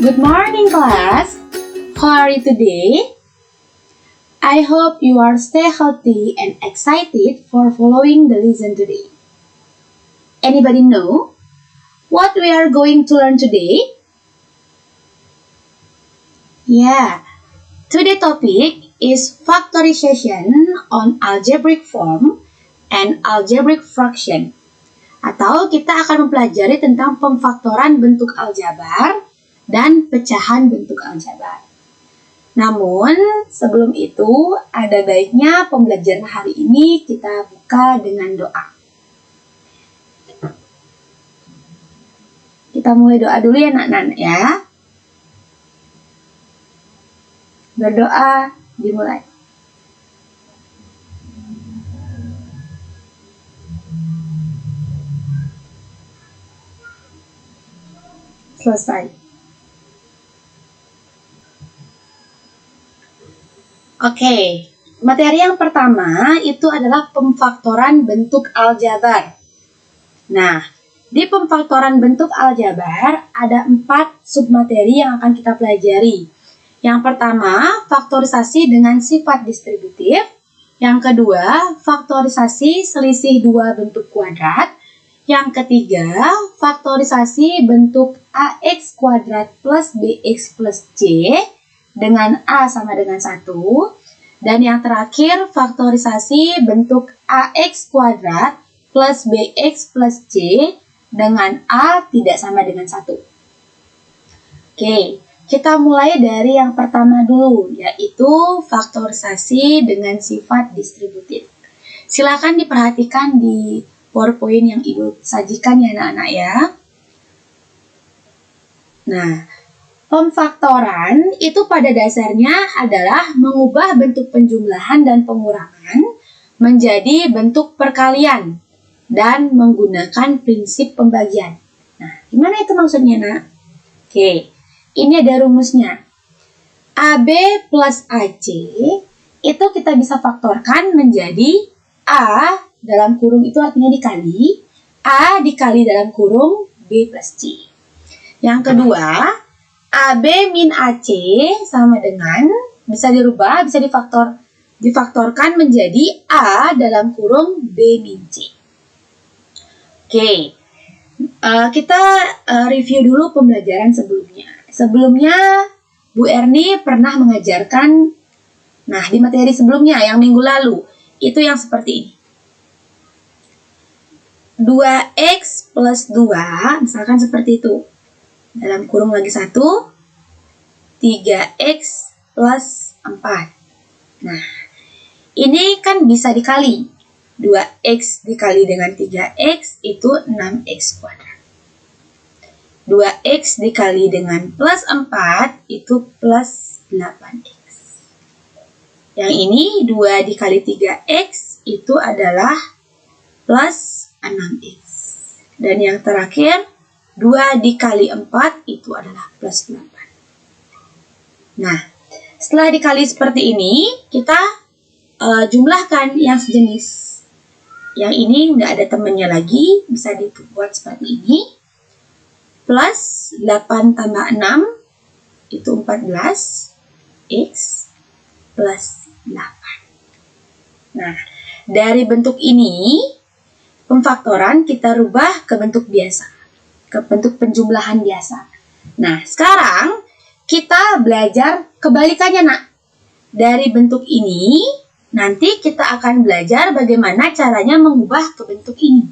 Good morning, class. How are you today? I hope you are stay healthy and excited for following the lesson today. Anybody know what we are going to learn today? Yeah, today's topic is factorization on algebraic form and algebraic fraction. Atau kita akan mempelajari tentang pemfaktoran bentuk aljabar dan pecahan bentuk aljabar. Namun, sebelum itu, ada baiknya pembelajaran hari ini kita buka dengan doa. Kita mulai doa dulu ya, anak-anak ya. Berdoa, dimulai. Selesai. Oke, materi yang pertama itu adalah pemfaktoran bentuk aljabar. Nah, di pemfaktoran bentuk aljabar ada 4 submateri yang akan kita pelajari. Yang pertama, faktorisasi dengan sifat distributif. Yang kedua, faktorisasi selisih 2 bentuk kuadrat. Yang ketiga, faktorisasi bentuk AX kuadrat plus BX plus C dengan A sama dengan 1. Dan yang terakhir, faktorisasi bentuk AX kuadrat plus BX plus C dengan A tidak sama dengan 1. Oke, kita mulai dari yang pertama dulu, yaitu faktorisasi dengan sifat distributif. Silakan diperhatikan di PowerPoint yang Ibu sajikan ya anak-anak ya. Nah, pemfaktoran itu pada dasarnya adalah mengubah bentuk penjumlahan dan pengurangan menjadi bentuk perkalian dan menggunakan prinsip pembagian. Nah, gimana itu maksudnya, nak? Oke, ini ada rumusnya. AB plus AC itu kita bisa faktorkan menjadi A dalam kurung itu artinya dikali, A dikali dalam kurung B plus C. Yang kedua, AB min AC sama dengan, bisa dirubah, bisa difaktorkan menjadi A dalam kurung B min C. Oke, kita review dulu pembelajaran sebelumnya. Sebelumnya, Bu Erni pernah mengajarkan, nah di materi sebelumnya yang minggu lalu, itu yang seperti ini. 2X plus 2, misalkan seperti itu. Dalam kurung lagi 1, 3X plus 4. Nah, ini kan bisa dikali. 2X dikali dengan 3X itu 6X kuadrat. 2X dikali dengan plus 4 itu plus 8X. Yang ini 2 dikali 3X itu adalah plus 6X. Dan yang terakhir 2 dikali 4 itu adalah plus 8. Nah, setelah dikali seperti ini, kita jumlahkan yang sejenis. Yang ini nggak ada temannya lagi, bisa dibuat seperti ini. Plus 8 tambah 6 itu 14, X plus 8. Nah, dari bentuk ini, pemfaktoran kita rubah ke bentuk biasa, ke bentuk penjumlahan biasa. Nah, sekarang kita belajar kebalikannya, nak. Dari bentuk ini, nanti kita akan belajar bagaimana caranya mengubah ke bentuk ini.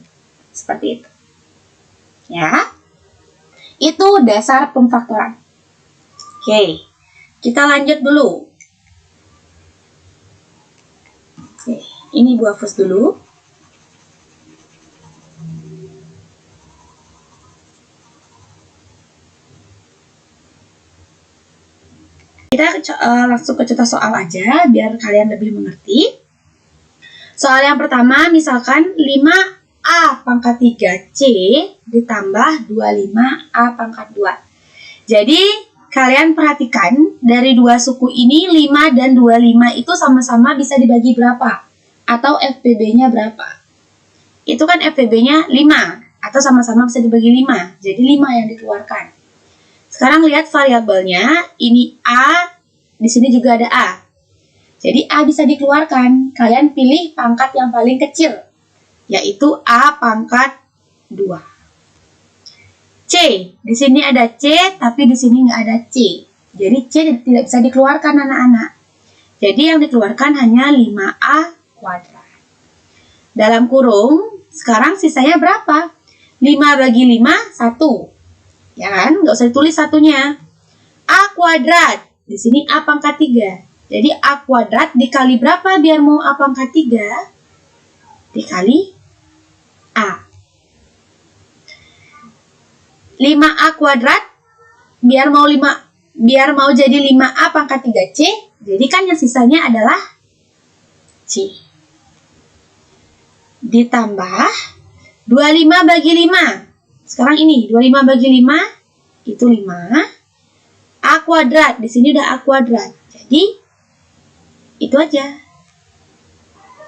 Seperti itu. Ya. Itu dasar pemfaktoran. Oke, kita lanjut dulu. Oke, ini Bu hapus dulu. Kita langsung ke contoh soal aja, biar kalian lebih mengerti. Soal yang pertama, misalkan 5A pangkat 3C ditambah 25A pangkat 2. Jadi, kalian perhatikan, dari dua suku ini, 5 dan 25 itu sama-sama bisa dibagi berapa? Atau FPB-nya berapa? Itu kan FPB-nya 5, atau sama-sama bisa dibagi 5. Jadi, 5 yang dikeluarkan. Sekarang lihat variabelnya, ini A, di sini juga ada A. Jadi A bisa dikeluarkan, kalian pilih pangkat yang paling kecil, yaitu A pangkat 2. C, di sini ada C, tapi di sini nggak ada C. Jadi C tidak bisa dikeluarkan anak-anak. Jadi yang dikeluarkan hanya 5A kuadrat. Dalam kurung, sekarang sisanya berapa? 5 bagi 5, 1. Ya kan? Nggak usah ditulis satunya. A kuadrat. Di sini A pangkat 3. Jadi A kuadrat dikali berapa biar mau A pangkat 3? Dikali A. 5A kuadrat biar mau jadi 5A pangkat 3C. Jadi kan yang sisanya adalah C. Ditambah 25 bagi 5. Sekarang ini 25 bagi 5 itu 5. A kuadrat, di sini udah A kuadrat. Jadi itu aja.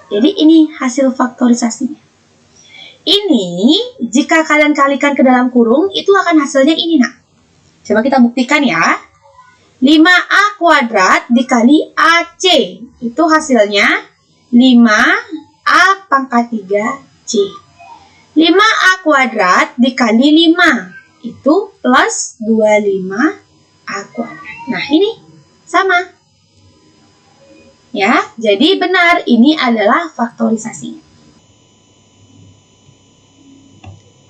Jadi ini hasil faktorisasinya. Ini jika kalian kalikan ke dalam kurung itu akan hasilnya ini, nak. Coba kita buktikan ya. 5A kuadrat dikali AC itu hasilnya 5A pangkat 3C. 5A kuadrat dikali 5 itu plus 25A kuadrat. Nah, ini sama. Ya, jadi benar ini adalah faktorisasi.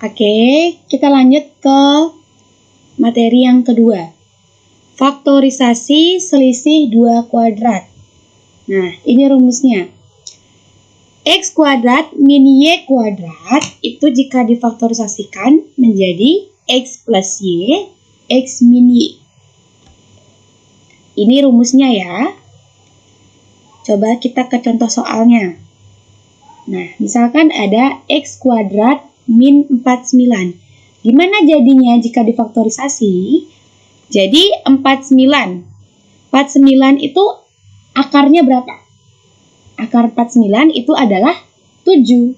Oke, kita lanjut ke materi yang kedua. Faktorisasi selisih 2 kuadrat. Nah, ini rumusnya. X kuadrat min Y kuadrat itu jika difaktorisasikan menjadi X plus Y, X min Y. Ini rumusnya ya. Coba kita ke contoh soalnya. Nah, misalkan ada X kuadrat min 49. Gimana jadinya jika difaktorisasi? Jadi 49. 49 itu akarnya berapa? Akar 49 itu adalah 7.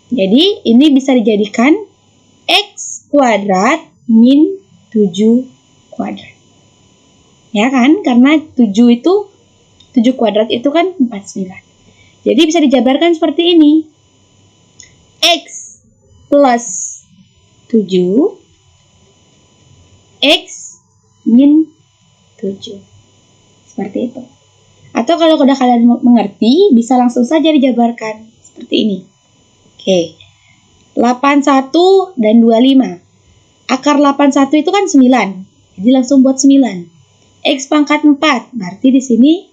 Jadi ini bisa dijadikan X kuadrat min 7 kuadrat. Ya kan? Karena 7 kuadrat itu kan 49. Jadi bisa dijabarkan seperti ini. X plus 7 X min 7. Seperti itu. Atau kalau udah kalian mengerti, bisa langsung saja dijabarkan seperti ini. Oke. 81 dan 25. Akar 81 itu kan 9. Jadi langsung buat 9. X pangkat 4. Berarti di sini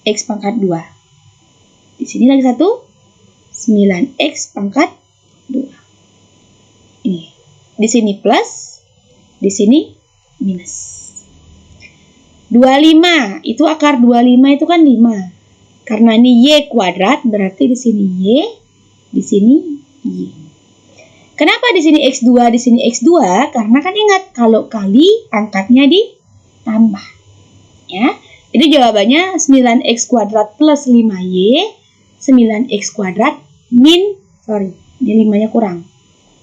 X pangkat 2. Di sini lagi 1. 9X pangkat 2. Ini. Di sini plus. Di sini minus. 25, itu akar 25 itu kan 5. Karena ini Y kuadrat, berarti di sini Y, di sini Y. Kenapa di sini X2, di sini X2? Karena kan ingat, kalau kali angkatnya ditambah. Ya, jadi jawabannya 9X kuadrat plus 5Y, 9X kuadrat min, ini 5-nya kurang.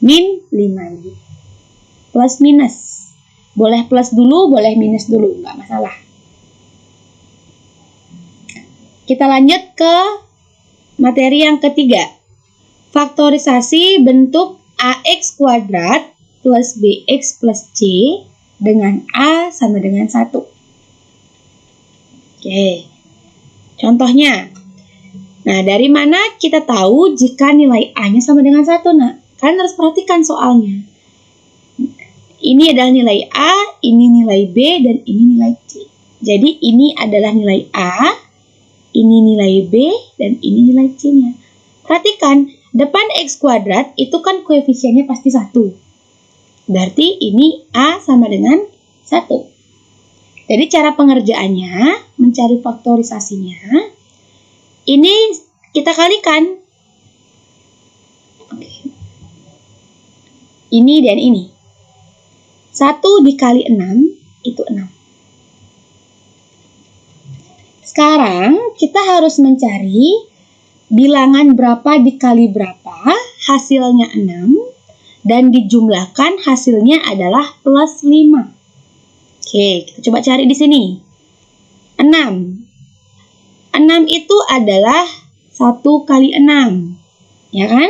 Min 5Y. Plus minus. Boleh plus dulu, boleh minus dulu, nggak masalah. Kita lanjut ke materi yang ketiga. Faktorisasi bentuk AX kuadrat plus BX plus C dengan A sama dengan 1. Oke, contohnya. Nah, dari mana kita tahu jika nilai A-nya sama dengan 1, nak? Kalian harus perhatikan soalnya. Ini adalah nilai A, ini nilai B, dan ini nilai C. Jadi ini adalah nilai A, ini nilai B, dan ini nilai C-nya. Perhatikan, depan X kuadrat itu kan koefisiennya pasti 1. Berarti ini A sama dengan 1. Jadi cara pengerjaannya, mencari faktorisasinya, ini kita kalikan. Ini dan ini. 1 dikali 6 itu 6. Sekarang kita harus mencari bilangan berapa dikali berapa, hasilnya 6, dan dijumlahkan hasilnya adalah plus 5. Oke, kita coba cari di sini. 6. 6 itu adalah 1 kali 6. Ya kan?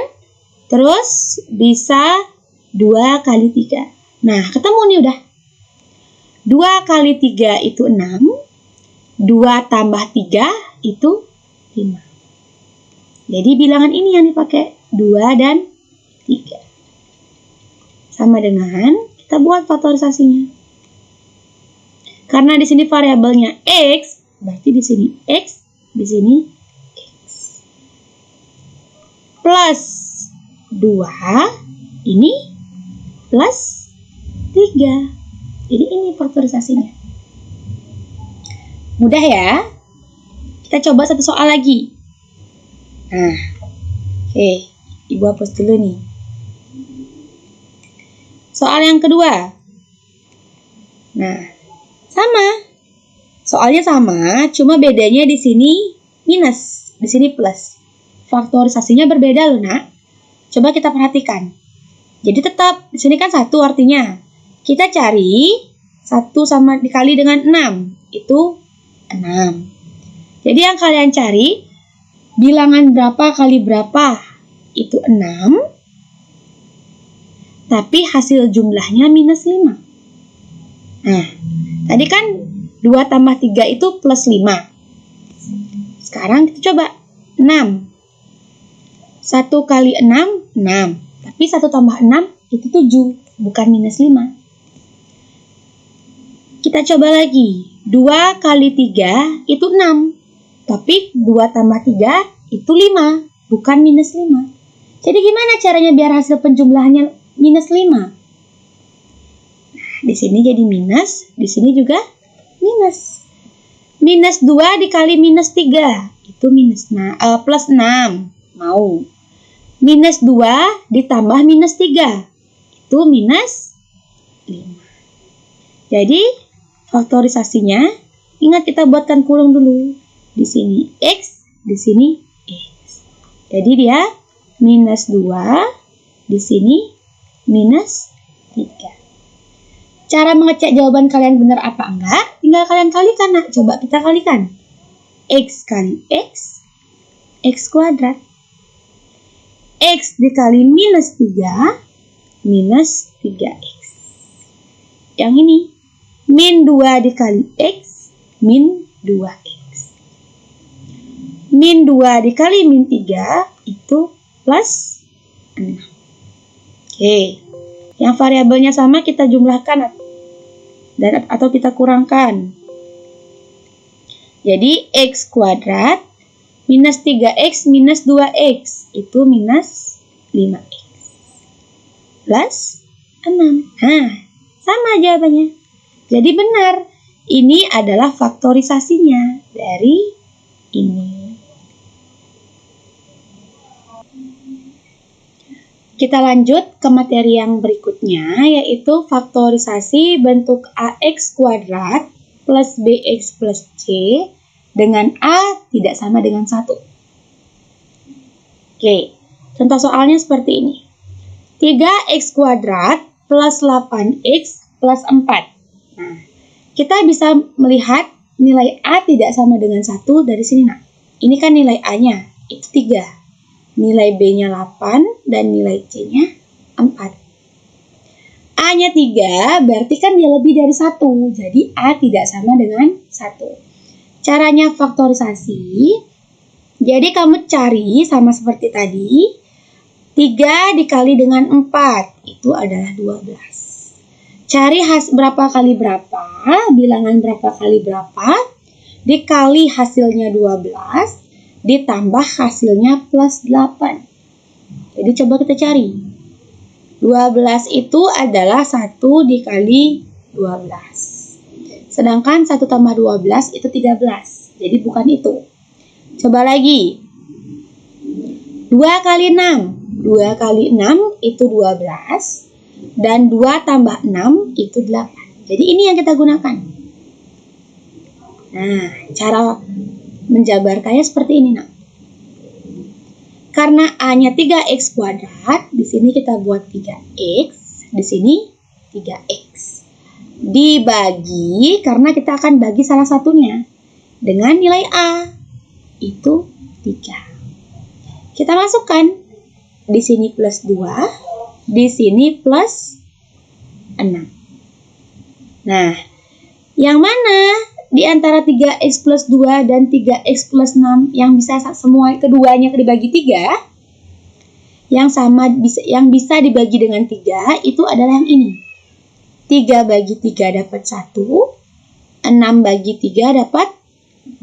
Terus bisa 2 kali 3. Nah, ketemu nih udah. 2 kali 3 itu 6. 2 tambah 3 itu 5. Jadi bilangan ini yang dipakai 2 dan 3. Sama dengan kita buat faktorisasinya. Karena di sini variabelnya X, berarti di sini X, di sini X. Plus 2, ini plus 3. Jadi ini faktorisasinya. Mudah ya? Kita coba satu soal lagi. Nah, oke, Ibu hapus dulu nih. Soal yang kedua. Nah, sama. Soalnya sama, cuma bedanya di sini minus, di sini plus. Faktorisasinya berbeda loh, Nak. Coba kita perhatikan. Jadi tetap, di sini kan 1 artinya. Kita cari 1 sama dikali dengan 6. Itu 6. Jadi yang kalian cari, bilangan berapa kali berapa? Itu 6. Tapi hasil jumlahnya minus 5. Nah, tadi kan 2 tambah 3 itu plus 5. Sekarang kita coba 6. 1 kali 6, 6. Tapi 1 tambah 6 itu 7, bukan minus 5. Kita coba lagi. 2 kali 3 itu 6. Tapi 2 tambah 3 itu 5, bukan minus 5. Jadi gimana caranya biar hasil penjumlahannya minus 5? Nah, di sini jadi minus, di sini juga minus. Minus 2 dikali minus 3, itu plus 6. Mau. Minus 2 ditambah minus 3, itu minus 5. Jadi, faktorisasinya, ingat kita buatkan kurung dulu. Di sini X, di sini X. Jadi dia minus 2, di sini minus 3. Cara mengecek jawaban kalian benar apa enggak, tinggal kalian kalikan, Nak. Coba kita kalikan. X kali X, X kuadrat. X dikali minus 3, minus 3X. Yang ini, min 2 dikali X, min 2X. Min 2 dikali min 3, itu plus 6. Oke, yang variabelnya sama kita jumlahkan atau kita kurangkan. Jadi X kuadrat minus 3X minus 2X itu minus 5X plus 6. Nah, sama jawabannya. Jadi benar, ini adalah faktorisasinya dari ini. Kita lanjut ke materi yang berikutnya, yaitu faktorisasi bentuk AX kuadrat plus BX plus C dengan A tidak sama dengan 1. Oke, contoh soalnya seperti ini. 3X kuadrat plus 8X plus 4. Nah, kita bisa melihat nilai A tidak sama dengan 1 dari sini, Nak. Ini kan nilai A-nya, itu 3. Nilai B-nya 8 dan nilai C-nya 4. A-nya 3 berarti kan dia lebih dari 1. Jadi A tidak sama dengan 1. Caranya faktorisasi. Jadi kamu cari sama seperti tadi. 3 dikali dengan 4 itu adalah 12. Cari berapa kali berapa, bilangan berapa kali berapa, dikali hasilnya 12. Ditambah hasilnya plus 8. Jadi coba kita cari. 12 itu adalah 1 dikali 12. Sedangkan 1 tambah 12 itu 13. Jadi bukan itu. Coba lagi. 2 kali 6. 2 kali 6 itu 12. Dan 2 tambah 6 itu 8. Jadi ini yang kita gunakan. Nah, cara menjabarkannya seperti ini, Nak. Karena A-nya 3X kuadrat, di sini kita buat 3X, di sini 3X. Dibagi, karena kita akan bagi salah satunya dengan nilai A, itu 3. Kita masukkan, di sini plus 2, di sini plus 6. Nah, yang mana di antara 3X plus 2 dan 3X plus 6 yang bisa semua keduanya dibagi 3? Yang sama yang bisa dibagi dengan 3 itu adalah yang ini. 3 bagi 3 dapat 1, 6 bagi 3 dapat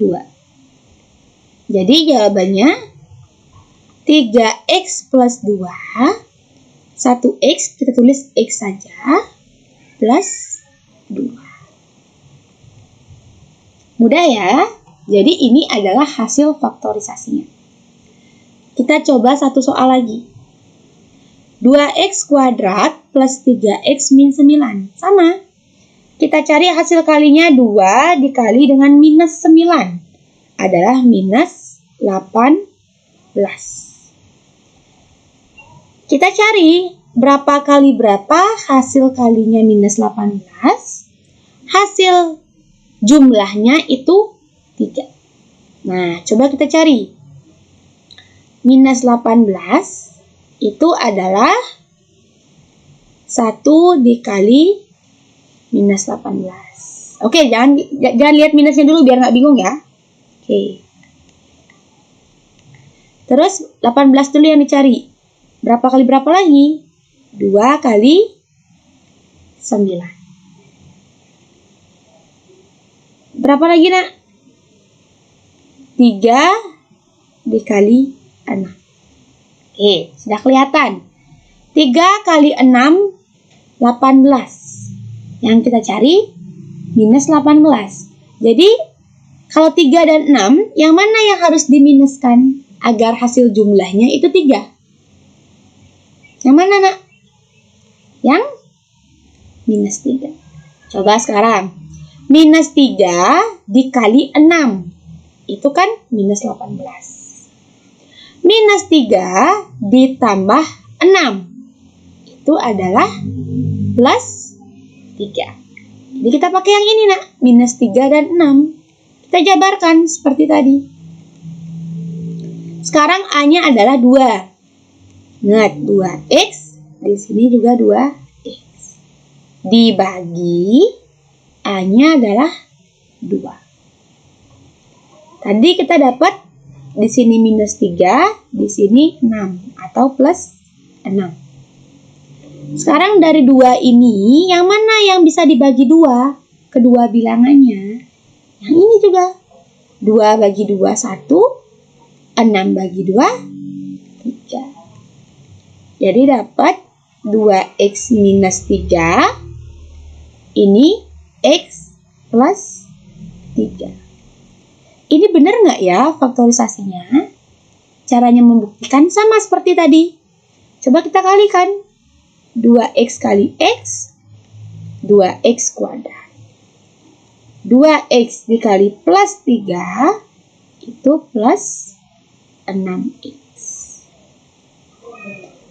2. Jadi jawabannya 3X plus 2, 1X kita tulis X saja, plus 2. Mudah ya? Jadi ini adalah hasil faktorisasinya. Kita coba satu soal lagi. 2X kuadrat plus 3X min 9. Sama. Kita cari hasil kalinya 2 dikali dengan minus 9. Adalah minus 18. Kita cari berapa kali berapa hasil kalinya minus 18. Hasil jumlahnya itu 3. Nah, coba kita cari. Minus 18 itu adalah 1 dikali minus 18. Oke, jangan lihat minusnya dulu biar nggak bingung ya. Oke. Terus 18 dulu yang dicari. Berapa kali berapa lagi? 2 kali 9. Berapa lagi, Nak? 3 dikali 6. Oke, sudah kelihatan. 3 kali 6, 18. Yang kita cari, minus 18. Jadi, kalau 3 dan 6, yang mana yang harus diminuskan agar hasil jumlahnya itu 3? Yang mana, Nak? Yang minus 3. Coba sekarang. Minus 3 dikali 6. Itu kan minus 18. Minus 3 ditambah 6. Itu adalah plus 3. Jadi kita pakai yang ini, Nak. Minus 3 dan 6. Kita jabarkan seperti tadi. Sekarang A-nya adalah 2. Ingat, 2X. Di sini juga 2X. Dibagi A-nya adalah 2. Tadi kita dapat di sini minus 3, di sini 6 atau plus 6. Sekarang dari 2 ini, yang mana yang bisa dibagi 2? Kedua bilangannya. Yang ini juga. 2 bagi 2, 1. 6 bagi 2, 3. Jadi dapat 2X minus 3. Ini X plus 3. Ini benar nggak ya faktorisasinya? Caranya membuktikan sama seperti tadi. Coba kita kalikan. 2X kali X, 2X kuadrat. 2X dikali plus 3, itu plus 6X.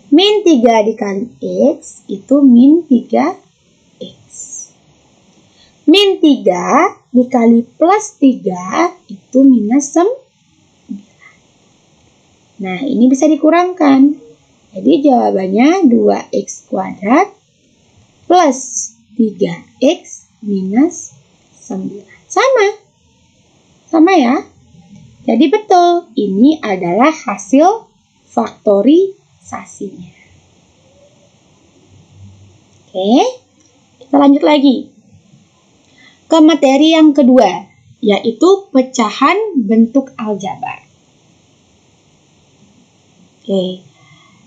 Min 3 dikali X, itu min 3X. Min 3 dikali plus 3 itu minus 9. Nah, ini bisa dikurangkan. Jadi jawabannya 2X kuadrat plus 3X minus 9. Sama ya. Jadi betul, ini adalah hasil faktorisasinya. Oke, kita lanjut lagi ke materi yang kedua, yaitu pecahan bentuk aljabar. Oke,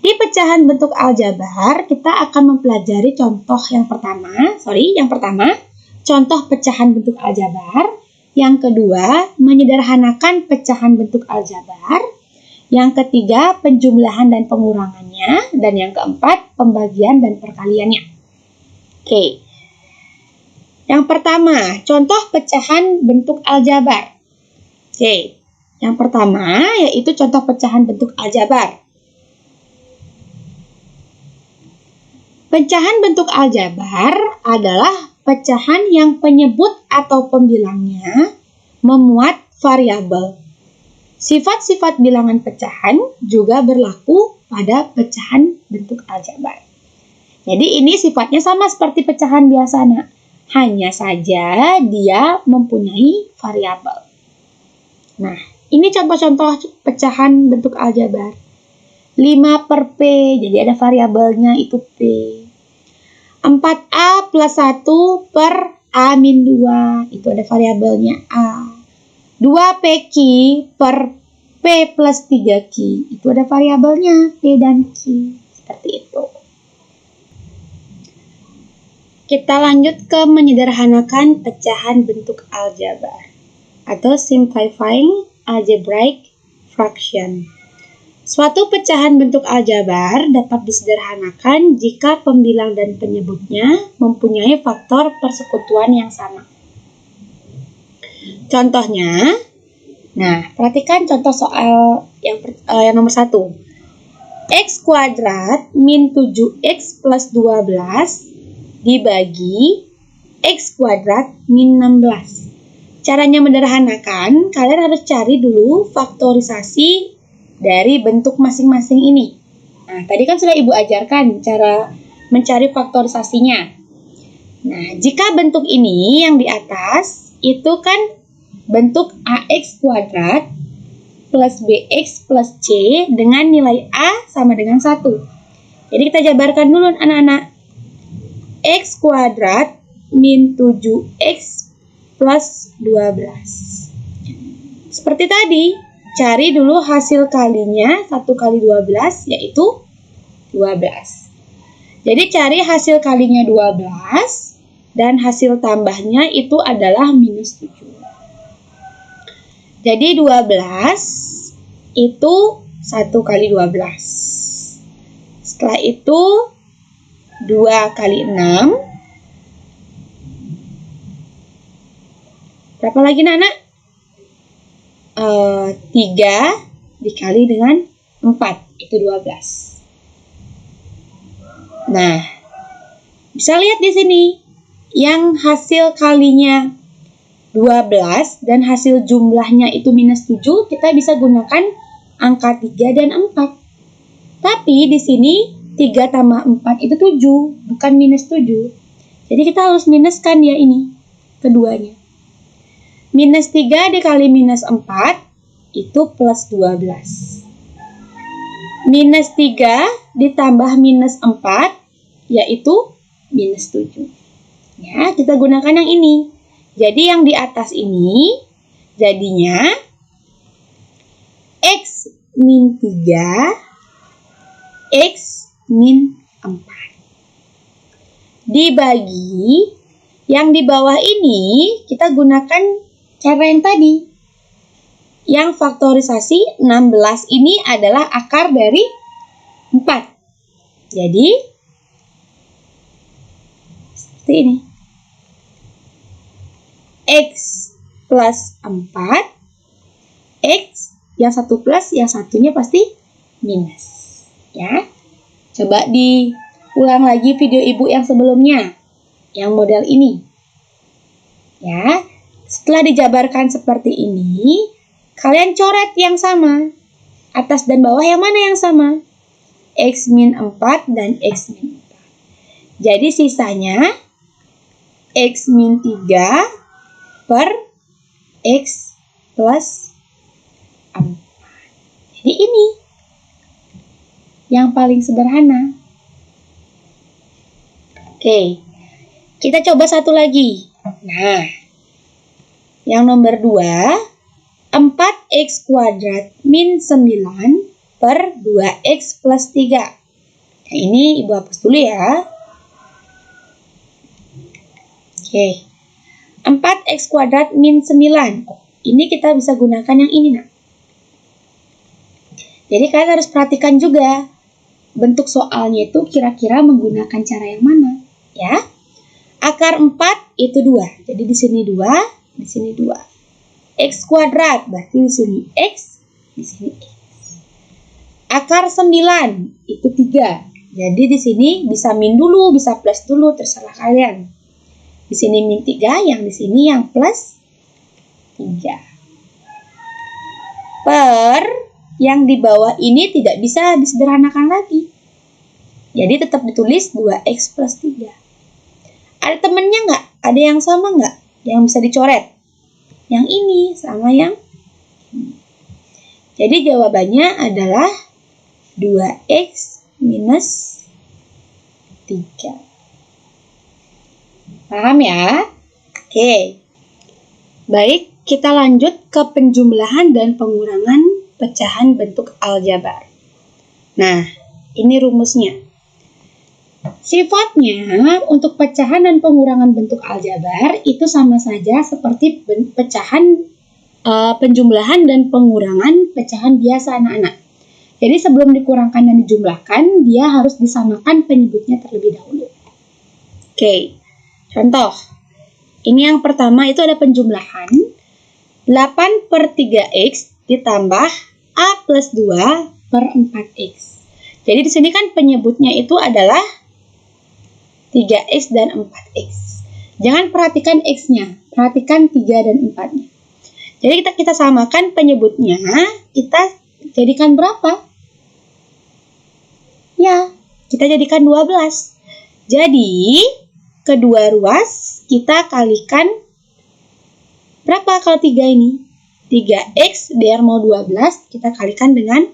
di pecahan bentuk aljabar kita akan mempelajari contoh yang pertama, contoh pecahan bentuk aljabar. Yang kedua, menyederhanakan pecahan bentuk aljabar. Yang ketiga, penjumlahan dan pengurangannya. Dan yang keempat, pembagian dan perkaliannya. Oke. Yang pertama, contoh pecahan bentuk aljabar. Oke, yang pertama yaitu contoh pecahan bentuk aljabar. Pecahan bentuk aljabar adalah pecahan yang penyebut atau pembilangnya memuat variabel. Sifat-sifat bilangan pecahan juga berlaku pada pecahan bentuk aljabar. Jadi ini sifatnya sama seperti pecahan biasa, nak. Hanya saja dia mempunyai variabel. Nah, ini contoh-contoh pecahan bentuk aljabar. 5 per P, jadi ada variabelnya itu P. 4A plus 1 per A-2, itu ada variabelnya A. 2PQ per P plus 3Q, itu ada variabelnya P dan Q. Seperti itu. Kita lanjut ke menyederhanakan pecahan bentuk aljabar atau simplifying algebraic fraction. Suatu pecahan bentuk aljabar dapat disederhanakan jika pembilang dan penyebutnya mempunyai faktor persekutuan yang sama. Contohnya, nah perhatikan contoh soal yang nomor 1. X kuadrat min 7X plus 12 dibagi X kuadrat min 16. Caranya menyederhanakan, kalian harus cari dulu faktorisasi dari bentuk masing-masing ini. Nah, tadi kan sudah Ibu ajarkan cara mencari faktorisasinya. Nah, jika bentuk ini yang di atas itu kan bentuk AX kuadrat plus BX plus C dengan nilai A sama dengan 1. Jadi kita jabarkan dulu anak-anak. X kuadrat min 7X plus 12. Seperti tadi, cari dulu hasil kalinya 1 kali 12 yaitu 12. Jadi cari hasil kalinya 12 dan hasil tambahnya itu adalah minus 7. Jadi 12 itu 1 kali 12. Setelah itu 2 kali 6. Berapa lagi anak? 3 dikali dengan 4. Itu 12. Nah, bisa lihat di sini. Yang hasil kalinya 12 dan hasil jumlahnya itu minus 7, kita bisa gunakan angka 3 dan 4. Tapi di sini 3 tambah 4 itu 7, bukan minus 7. Jadi kita harus minuskan dia ini, keduanya. Minus 3 dikali minus 4, itu plus 12. Minus 3 ditambah minus 4, yaitu minus 7. Ya, kita gunakan yang ini. Jadi yang di atas ini, jadinya X min 3, X min 4. Dibagi yang di bawah ini kita gunakan cara yang tadi. Yang faktorisasi 16 ini adalah akar dari 4. Jadi seperti ini. X plus 4. X yang satu plus, yang satunya pasti minus. Ya. Coba diulang lagi video Ibu yang sebelumnya, yang model ini. Ya, setelah dijabarkan seperti ini, kalian coret yang sama. Atas dan bawah yang mana yang sama? X min 4 dan X min 4. Jadi sisanya X min 3 per X plus 4. Jadi ini yang paling sederhana. Oke, kita coba satu lagi. Nah, yang nomor 2, 4x kuadrat min 9 per 2x plus 3. Nah, ini Ibu hapus dulu ya. Oke, 4x kuadrat min 9. Ini kita bisa gunakan yang ini, nak. Jadi kalian harus perhatikan juga bentuk soalnya itu kira-kira menggunakan cara yang mana, ya. Akar 4 itu 2. Jadi di sini 2, di sini 2. X kuadrat berarti di sini X, di sini X. Akar 9 itu 3. Jadi di sini bisa min dulu, bisa plus dulu, terserah kalian. Di sini min 3, yang di sini yang plus 3. Per yang di bawah ini tidak bisa disederhanakan lagi. Jadi tetap ditulis 2x plus 3. Ada temennya nggak? Ada yang sama nggak? Yang bisa dicoret? Yang ini sama yang ini. Jadi jawabannya adalah 2x minus 3. Paham ya? Oke. Baik, kita lanjut ke penjumlahan dan pengurangan pecahan bentuk aljabar. Nah, ini rumusnya. Sifatnya untuk pecahan dan pengurangan bentuk aljabar itu sama saja seperti pecahan penjumlahan dan pengurangan pecahan biasa anak-anak. Jadi sebelum dikurangkan dan dijumlahkan, dia harus disamakan penyebutnya terlebih dahulu. Oke, contoh. Ini yang pertama itu ada penjumlahan. 8 per 3x ditambah a plus 2 per 4x. Jadi di sini kan penyebutnya itu adalah 3x dan 4x. Jangan perhatikan x-nya, perhatikan 3 dan 4-nya. Jadi kita samakan penyebutnya, kita jadikan berapa? Ya, kita jadikan 12. Jadi, kedua ruas kita kalikan berapa kalau 3 ini? 3x biar mau 12, kita kalikan dengan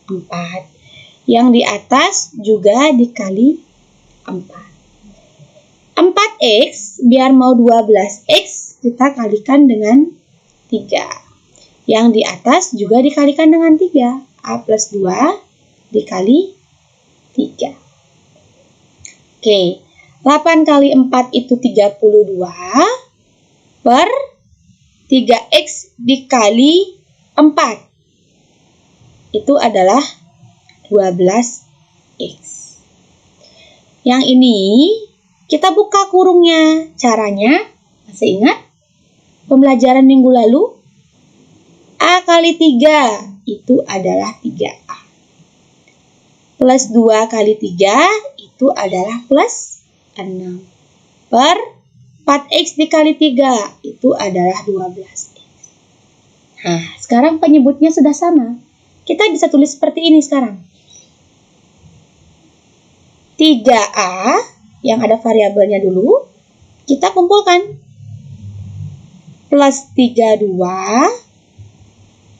4. Yang di atas juga dikali 4. 4x biar mau 12x, kita kalikan dengan 3. Yang di atas juga dikalikan dengan 3. A plus 2 dikali 3. Oke, 8 kali 4 itu 32 per 3x dikali 4. Itu adalah 12x. Yang ini kita buka kurungnya. Caranya, masih ingat? Pembelajaran minggu lalu, A kali 3 itu adalah 3A. Plus 2 kali 3 itu adalah plus 6. Per 4x dikali 3 itu adalah 12x. Nah, sekarang penyebutnya sudah sama. Kita bisa tulis seperti ini sekarang. 3A yang ada variabelnya dulu, kita kumpulkan. Plus 32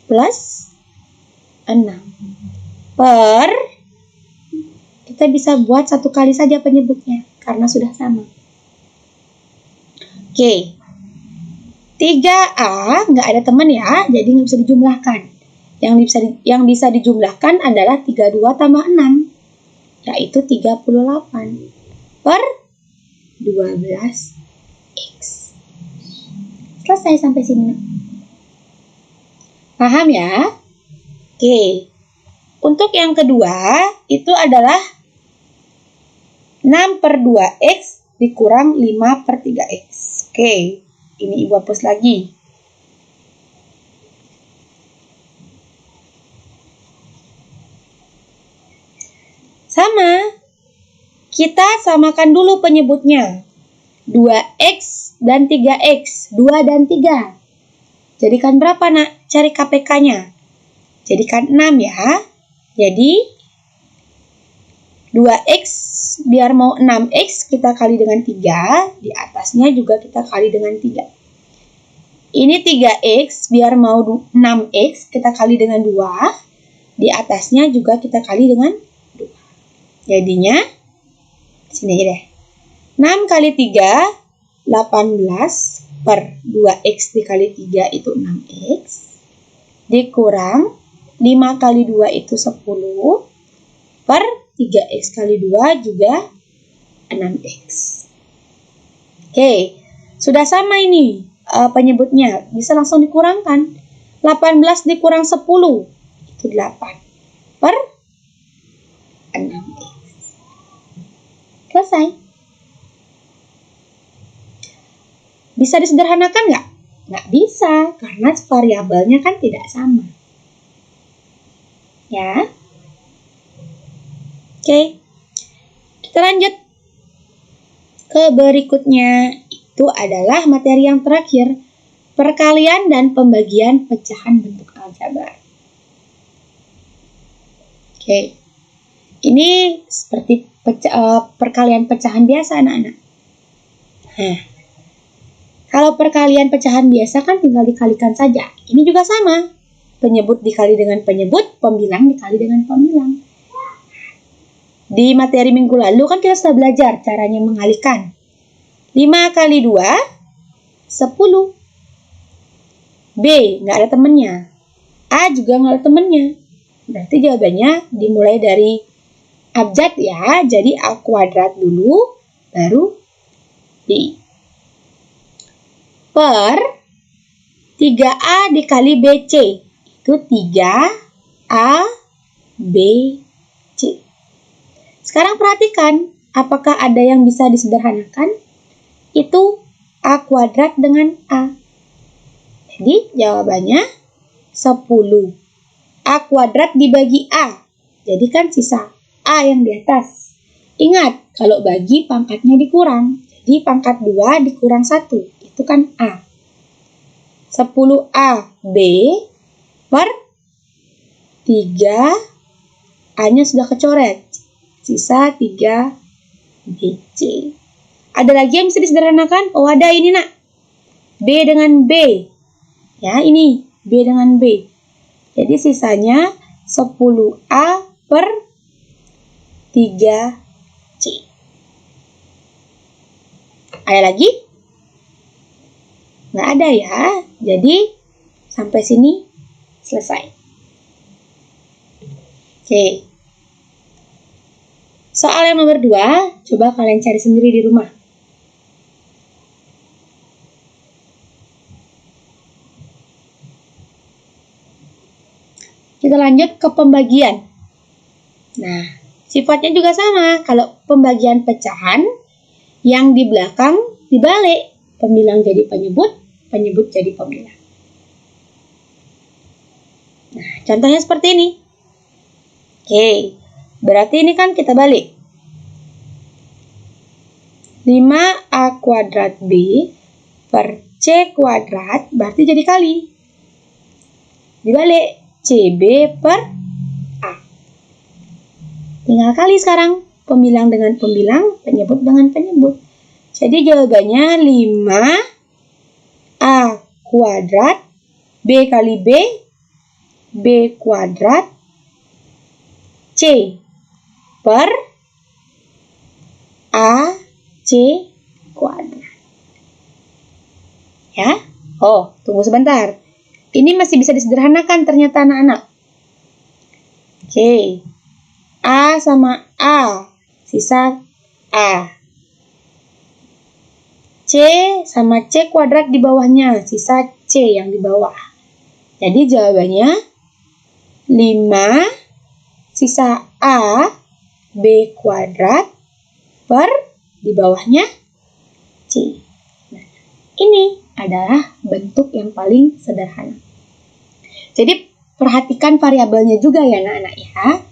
plus 6 per, kita bisa buat satu kali saja penyebutnya karena sudah sama. Oke, 3A nggak ada teman ya, jadi nggak bisa dijumlahkan. Yang bisa dijumlahkan adalah 32 tambah 6, yaitu 38 per 12x. Selesai sampai sini. Paham ya? Oke. Untuk yang kedua, itu adalah 6 per 2x dikurang 5 per 3x. Oke. Ini Ibu hapus lagi. Sama. Kita samakan dulu penyebutnya. 2x dan 3x. 2 dan 3. Jadikan berapa, nak? Cari KPK-nya. Jadikan 6 ya. Jadi 2x biar mau 6x kita kali dengan 3. Di atasnya juga kita kali dengan 3. Ini 3x biar mau 6x kita kali dengan 2. Di atasnya juga kita kali dengan 2. Jadinya sini aja deh. 6 kali 3, 18 per 2x dikali 3 itu 6x. Dikurang 5 kali 2 itu 10 per 3x kali 2 juga 6x. Oke, sudah sama ini penyebutnya. Bisa langsung dikurangkan. 18 dikurang 10 itu 8 per 6x. Selesai. Bisa disederhanakan nggak? Nggak bisa, karena variabelnya kan tidak sama. Ya. Oke. Kita lanjut ke berikutnya. Itu adalah materi yang terakhir, perkalian dan pembagian pecahan bentuk aljabar. Oke. Ini seperti perkalian pecahan biasa, anak-anak. Nah, kalau perkalian pecahan biasa kan tinggal dikalikan saja. Ini juga sama. Penyebut dikali dengan penyebut, pembilang dikali dengan pembilang. Di materi minggu lalu kan kita sudah belajar caranya mengalikan. 5 kali 2, 10. B, nggak ada temennya. A juga nggak ada temennya. Berarti jawabannya dimulai dari abjad ya. Jadi A kuadrat dulu, baru B. Per 3A dikali BC. Itu 3A B C. Sekarang perhatikan, apakah ada yang bisa disederhanakan? Itu A kuadrat dengan A. Jadi jawabannya 10. A kuadrat dibagi A. Jadi kan sisa A yang di atas. Ingat, kalau bagi pangkatnya dikurang. Jadi pangkat 2 dikurang 1. Itu kan A. 10A B per 3 A-nya sudah kecoret. Sisa 3 BC. Ada lagi yang bisa disederhanakan? Oh, ada ini, nak. B dengan B. Ya, ini. B dengan B. Jadi sisanya 10A per 3C. Ada lagi? Nggak ada ya. Jadi sampai sini selesai. Oke. Soal yang nomor 2, coba kalian cari sendiri di rumah. Kita lanjut ke pembagian. Nah, sifatnya juga sama. Kalau pembagian pecahan, yang di belakang dibalik. Pembilang jadi penyebut, penyebut jadi pembilang. Nah, contohnya seperti ini. Oke, berarti ini kan kita balik. 5A kuadrat B per C kuadrat, berarti jadi kali. Dibalik. CB per A. Tinggal kali sekarang. Pembilang dengan pembilang, penyebut dengan penyebut. Jadi jawabannya 5A kuadrat B kali B, B kuadrat C per A C kuadrat. Ya? Oh, tunggu sebentar. Ini masih bisa disederhanakan ternyata anak-anak. Oke. A sama A. Sisa A. C sama C kuadrat di bawahnya. Sisa C yang di bawah. Jadi jawabannya 5 sisa A B kuadrat per di bawahnya C. Nah, ini adalah bentuk yang paling sederhana. Jadi perhatikan variabelnya juga ya anak-anak ya.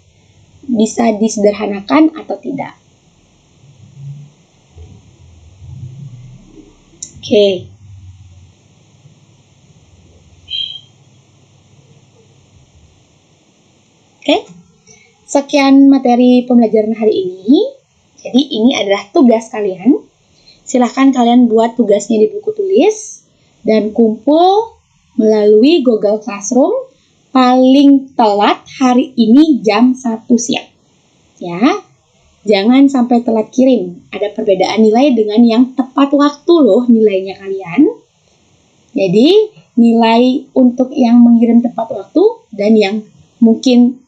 Bisa disederhanakan atau tidak. Oke. Sekian materi pembelajaran hari ini. Jadi ini adalah tugas kalian. Silahkan kalian buat tugasnya di buku tulis dan kumpul melalui Google Classroom paling telat hari ini jam 1 siang. Ya, jangan sampai telat kirim. Ada perbedaan nilai dengan yang tepat waktu loh nilainya kalian. Jadi nilai untuk yang mengirim tepat waktu dan yang mungkin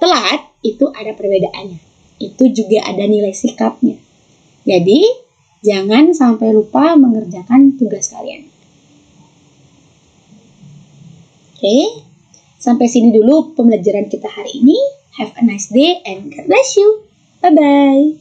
telat itu ada perbedaannya. Itu juga ada nilai sikapnya. Jadi jangan sampai lupa mengerjakan tugas kalian. Oke, sampai sini dulu pembelajaran kita hari ini. Have a nice day and God bless you. Bye-bye.